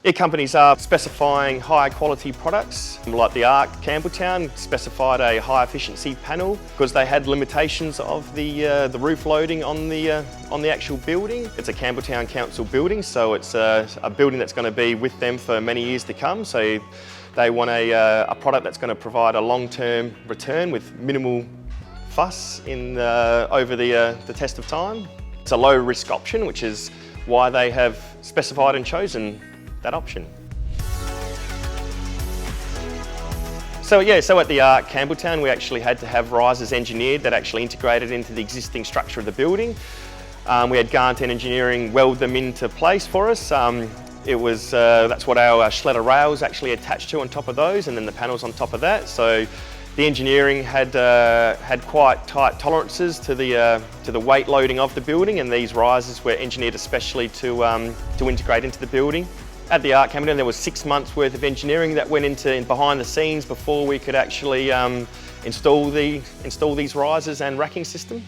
Yeah, companies are specifying high quality products, like the ARC Campbelltown specified a high efficiency panel because they had limitations of the roof loading on the actual building. It's a Campbelltown Council building, so it's a building that's going to be with them for many years to come. So they want a product that's going to provide a long-term return with minimal fuss over the test of time. It's a low risk option, which is why they have specified and chosen that option. So at the ARC Campbelltown, we actually had to have risers engineered that actually integrated into the existing structure of the building. We had Garnton Engineering weld them into place for us. That's what our Schletter rails actually attached to on top of those, and then the panels on top of that. So the engineering had quite tight tolerances to the weight loading of the building, and these risers were engineered especially to integrate into the building. At the ARC Campbelltown, there was 6 months worth of engineering that went into behind the scenes before we could actually install these risers and racking system.